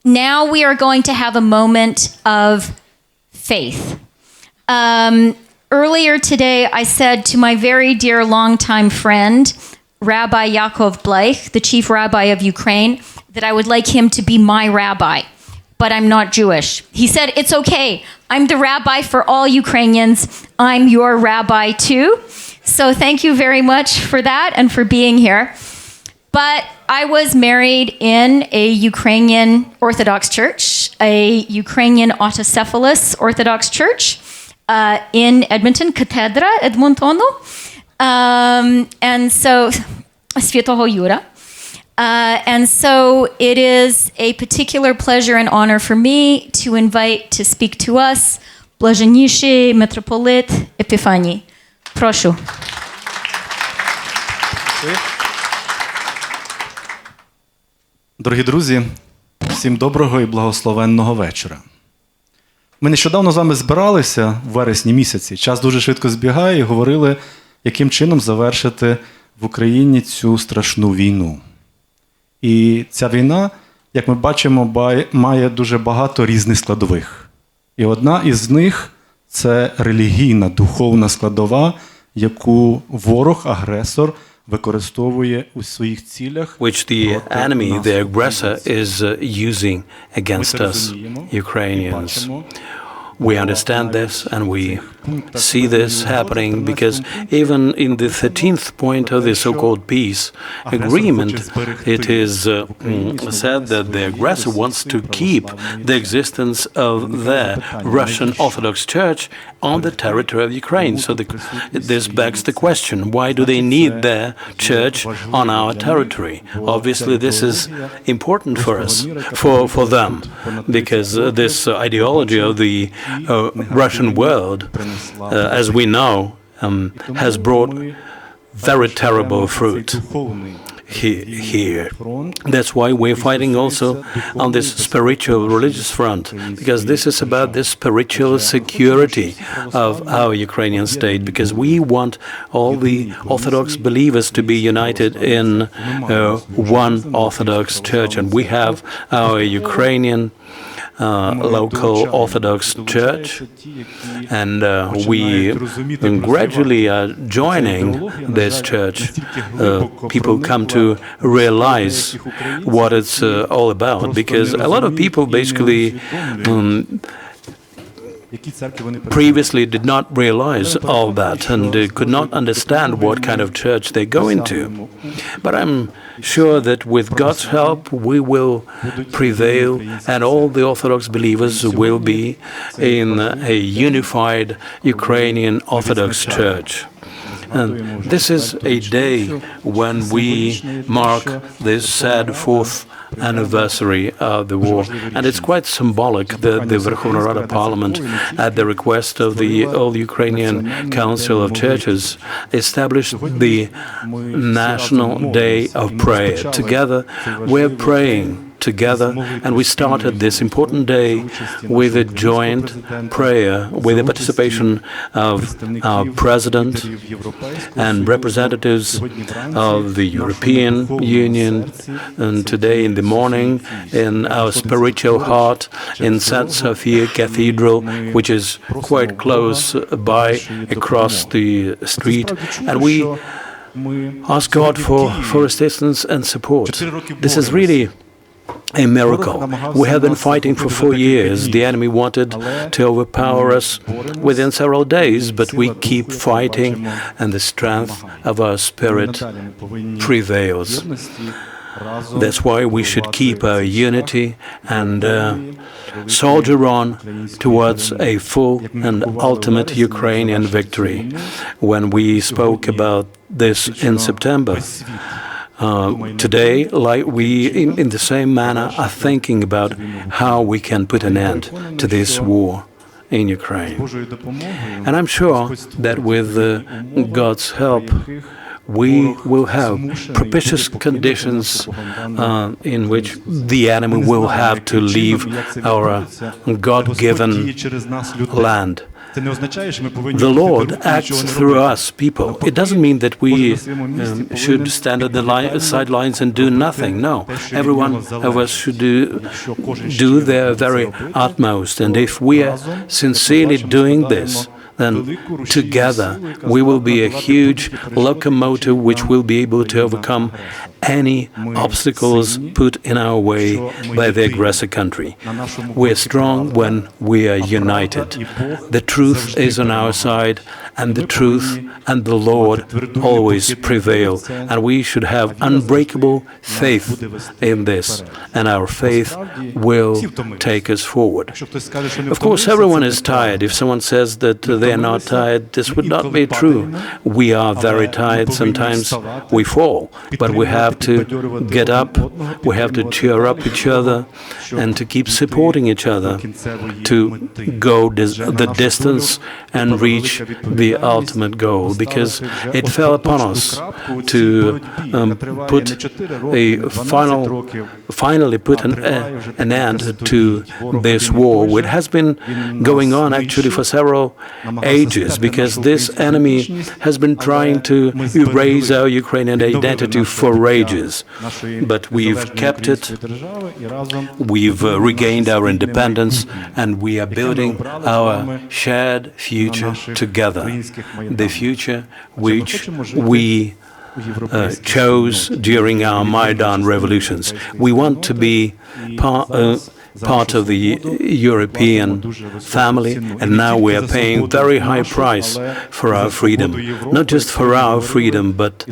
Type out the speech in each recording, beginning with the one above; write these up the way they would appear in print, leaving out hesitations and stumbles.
now we are going to have a moment of faith. Earlier today, I said to my very dear longtime friend, Rabbi Yaakov Bleich, the chief rabbi of Ukraine, that I would like him to be my rabbi, but I'm not Jewish. He said, it's okay. I'm the rabbi for all Ukrainians. I'm your rabbi too. So thank you very much for that and for being here. But I was married in a Ukrainian Orthodox church, a Ukrainian autocephalous Orthodox church in Edmonton, Катедра Едмонтону, and so Святого Юра. And so it is a particular pleasure and honor for me to invite to speak to us Блаженніший Metropolitan Epiphaniy. Прошу. Дорогі друзі, всім доброго і благословенного вечора. Ми нещодавно з вами збиралися в вересні місяці. Час дуже швидко збігає і говорили, яким чином завершити в Україні цю страшну війну. І ця війна, як ми бачимо, має дуже багато різних складових. І одна із них – це релігійна, духовна складова, яку ворог, агресор, використовує у своїх цілях. Which the enemy, the aggressor, is using against us, Ukrainians. We understand this and we see this happening because even in the 13th point of the so-called peace agreement, it is said that the aggressor wants to keep the existence of the Russian Orthodox Church on the territory of Ukraine. So this begs the question, why do they need their church on our territory? Obviously, this is important for us, for them, because this ideology of the Russian world, as we know, has brought very terrible fruit here. That's why we're fighting also on this spiritual religious front, because this is about the spiritual security of our Ukrainian state, because we want all the Orthodox believers to be united in one Orthodox church, and we have our Ukrainian local Orthodox Church, and we gradually are joining this church. People come to realize what it's all about, because a lot of people basically previously did not realize all that and could not understand what kind of church they go into. But I'm sure that with God's help we will prevail and all the Orthodox believers will be in a unified Ukrainian Orthodox Church. And this is a day when we mark this sad fourth anniversary of the war, and it's quite symbolic that the Verkhovna Rada Parliament, at the request of the All-Ukrainian Council of Churches, established the National Day of Prayer. Together, we're praying together, and we started this important day with a joint prayer with the participation of our President and representatives of the European Union, and today in the morning in our spiritual heart in St. Sophia Cathedral, which is quite close by across the street, and we ask God for assistance and support. This is really a miracle. We have been fighting for 4 years. The enemy wanted to overpower us within several days, but we keep fighting, and the strength of our spirit prevails. That's why we should keep our unity and soldier on towards a full and ultimate Ukrainian victory. When we spoke about this in September, today, like we, in the same manner, are thinking about how we can put an end to this war in Ukraine. And I'm sure that with God's help, we will have propitious conditions in which the enemy will have to leave our God-given land. The Lord acts through us, people. It doesn't mean that we should stand at the sidelines and do nothing. No, every one of us should do their very utmost. And if we are sincerely doing this, then together we will be a huge locomotive which will be able to overcome any obstacles put in our way by the aggressor country. We are strong when we are united. The truth is on our side, and the truth and the Lord always prevail. And we should have unbreakable faith in this, and our faith will take us forward. Of course, everyone is tired. If someone says that they are not tired, this would not be true. We are very tired. Sometimes we fall, but we have to get up, we have to cheer up each other, and to keep supporting each other to go the distance and reach the ultimate goal, because it fell upon us to finally put an end to this war, which has been going on actually for several ages, because this enemy has been trying to erase our Ukrainian identity for ages. But we've kept it, we've regained our independence, and we are building our shared future together. The future which we chose during our Maidan revolutions. We want to be part of the European family, and now we are paying very high price for our freedom. Not just for our freedom, but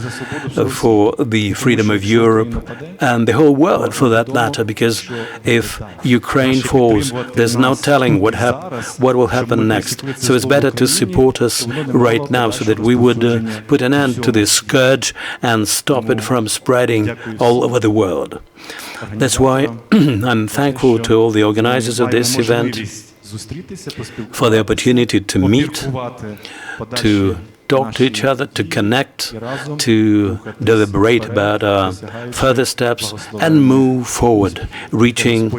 for the freedom of Europe and the whole world, for that matter, because if Ukraine falls, there's no telling what will happen next. So it's better to support us right now so that we would put an end to this scourge and stop it from spreading all over the world. That's why I'm thankful to all the organizers of this event for the opportunity to meet, to talk to each other, to connect, to deliberate about our further steps and move forward, reaching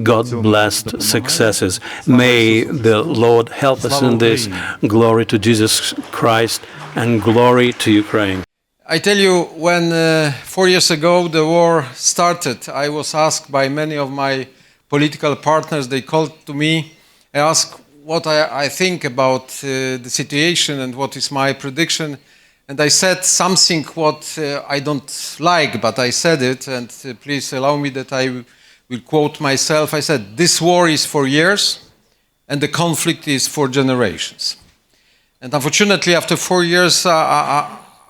God-blessed successes. May the Lord help us in this. Glory to Jesus Christ and glory to Ukraine. I tell you, when 4 years ago the war started, I was asked by many of my political partners, they called to me, I asked what I think about the situation and what is my prediction. And I said something what I don't like, but I said it, and please allow me that I will quote myself. I said, this war is for years, and the conflict is for generations. And unfortunately, after 4 years,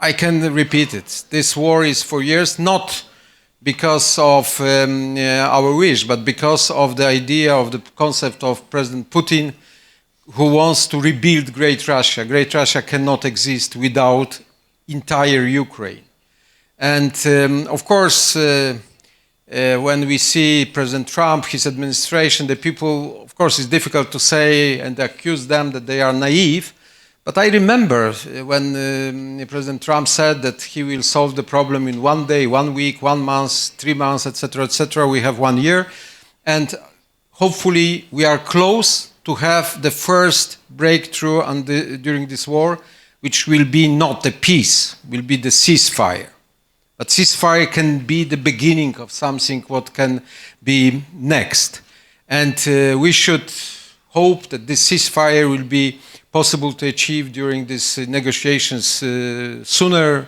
I can repeat it. This war is for years, not because of our wish, but because of the idea of the concept of President Putin, who wants to rebuild Great Russia. Great Russia cannot exist without entire Ukraine. And of course, when we see President Trump, his administration, the people, of course, it's difficult to say and accuse them that they are naive. But I remember when President Trump said that he will solve the problem in 1 day, 1 week, 1 month, 3 months, etc., etc. We have 1 year. And hopefully we are close to have the first breakthrough during this war, which will be not a peace, will be the ceasefire. But ceasefire can be the beginning of something what can be next. And we should hope that this ceasefire will be possible to achieve during these negotiations sooner,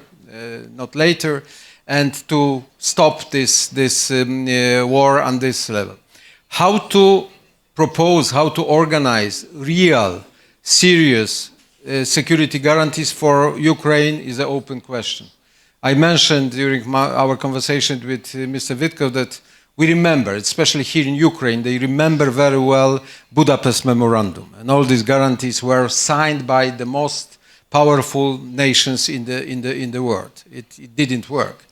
not later, and to stop this war on this level. How to propose, how to organize real, serious security guarantees for Ukraine is an open question. I mentioned during our conversation with Mr. Witkov that we remember, especially here in Ukraine, they remember very well Budapest Memorandum. And all these guarantees were signed by the most powerful nations in the world. It didn't work.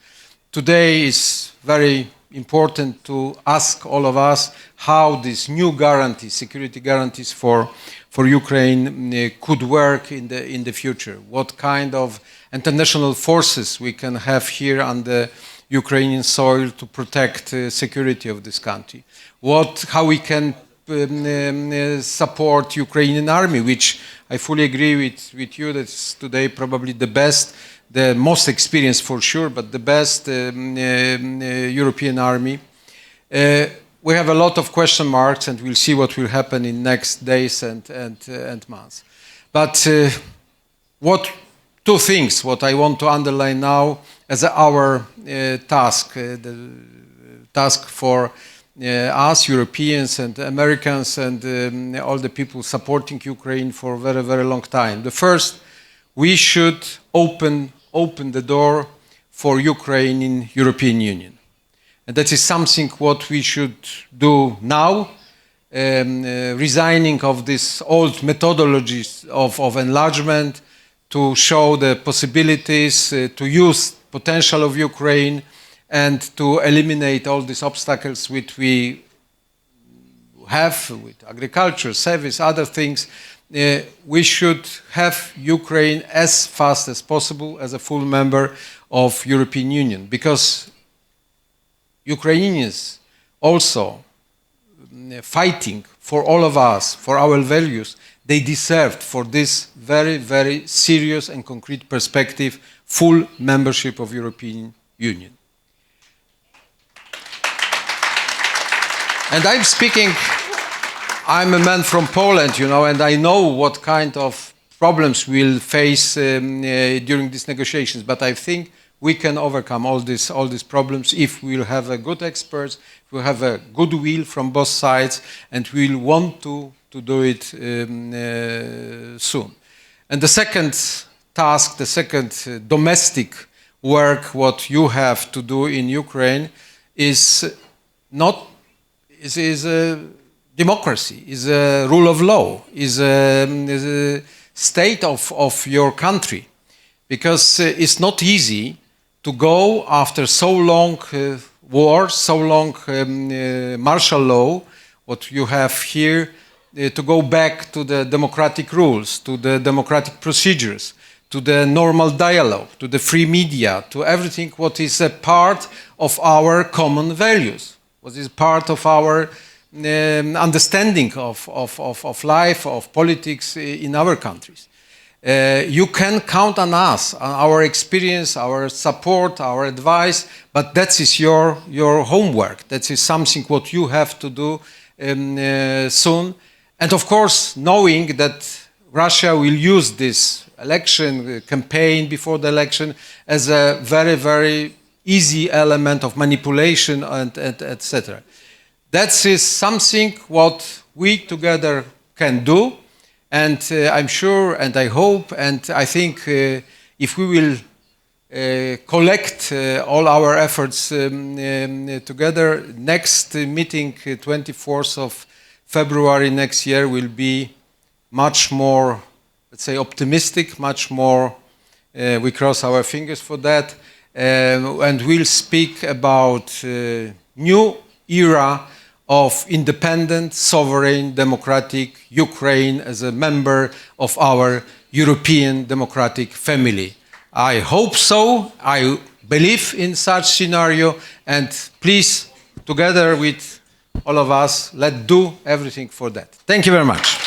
Today is very important to ask all of us how these new guarantees, security guarantees for Ukraine could work in the future. What kind of international forces we can have here on the Ukrainian soil to protect security of this country. How we can support Ukrainian army, which I fully agree with you. That's today probably the best, the most experienced for sure, but the best European army. We have a lot of question marks, and we'll see what will happen in next days and months. But two things what I want to underline now as our task, the task for us Europeans and Americans and all the people supporting Ukraine for a very, very long time. The first, we should open the door for Ukraine in European Union. And that is something what we should do now, resigning of these old methodologies of enlargement, to show the possibilities, to use potential of Ukraine, and to eliminate all these obstacles which we have with agriculture, service, other things. We should have Ukraine as fast as possible as a full member of European Union, because Ukrainians also fighting for all of us, for our values, they deserved for this very, very serious and concrete perspective, full membership of European Union. And I'm a man from Poland, and I know what kind of problems we'll face during these negotiations, but I think we can overcome all these problems if we'll have a good experts, if we'll have a goodwill from both sides, and we'll want to do it soon. And the second task, the second domestic work, what you have to do in Ukraine is democracy, is a rule of law, is a state of your country, because it's not easy to go after so long war, so long martial law, what you have here, to go back to the democratic rules, to the democratic procedures, to the normal dialogue, to the free media, to everything what is a part of our common values, what is part of our understanding of life, of politics in our countries. You can count on us, on our experience, our support, our advice, but that is your homework. That is something what you have to do soon. And of course, knowing that Russia will use this election campaign before the election as a very, very easy element of manipulation and etc. That is something what we together can do. And I'm sure, and I hope, and I think if we will collect all our efforts together, next meeting, 24th of February next year, will be much more, let's say, optimistic, much more, we cross our fingers for that, and we'll speak about new era of independent, sovereign, democratic Ukraine as a member of our European democratic family. I hope so. I believe in such scenario, and please, together with all of us, let's do everything for that. Thank you very much.